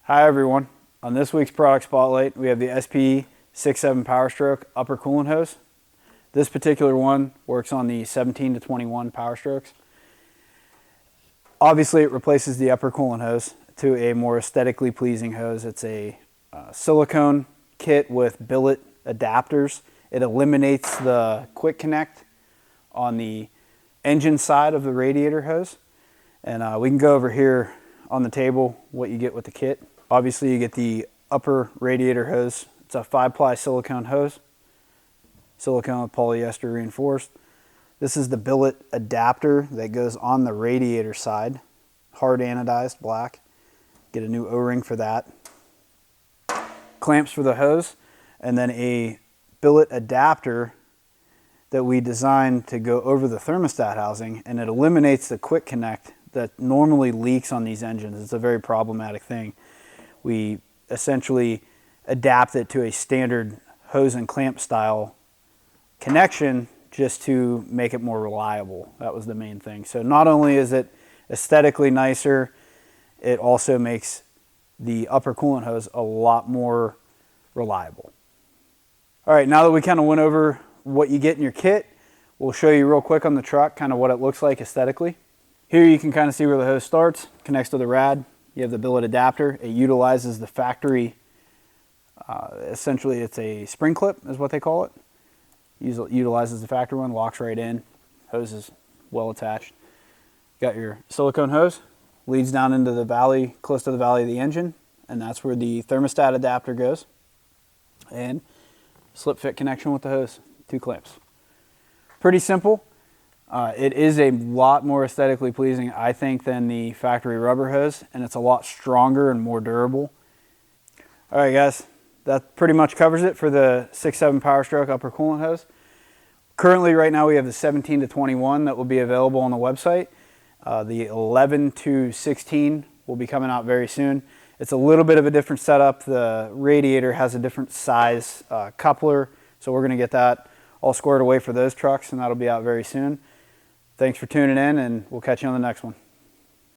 Hi everyone. On this week's product spotlight, we have the SPE 6.7 Powerstroke upper coolant hose. This particular one works on the 17 to 21 Powerstrokes. Obviously, it replaces the upper coolant hose to a more aesthetically pleasing hose. It's a silicone kit with billet adapters. It eliminates the quick connect on the engine side of the radiator hose. And we can go over here on the table what you get with the kit. Obviously, you get the upper radiator hose. It's a 5-ply silicone hose. Silicone with polyester reinforced. This is the billet adapter that goes on the radiator side. Hard anodized black. Get a new O-ring for that. Clamps for the hose. And then a billet adapter that we designed to go over the thermostat housing, and it eliminates the quick connect that normally leaks on these engines. It's a very problematic thing. We essentially adapt it to a standard hose and clamp style connection just to make it more reliable. That was the main thing. So not only is it aesthetically nicer, it also makes the upper coolant hose a lot more reliable. All right, now that we kind of went over what you get in your kit, we'll show you real quick on the truck kind of what it looks like aesthetically. Here you can kind of see where the hose starts, connects to the rad. You have the billet adapter. It utilizes the factory, essentially it's a spring clip is what they call it. Utilizes the factory one, locks right in. Hose is well attached. Got your silicone hose, leads down into the valley, close to the valley of the engine, and that's where the thermostat adapter goes. And slip fit connection with the hose, 2 clamps. Pretty simple. It is a lot more aesthetically pleasing, I think, than the factory rubber hose, and it's a lot stronger and more durable. All right, guys, that pretty much covers it for the 6.7 Powerstroke upper coolant hose. Currently, right now, we have the 17 to 21 that will be available on the website. The 11 to 16 will be coming out very soon. It's a little bit of a different setup. The radiator has a different size coupler, so we're going to get that all squared away for those trucks, and that'll be out very soon. Thanks for tuning in, and we'll catch you on the next one.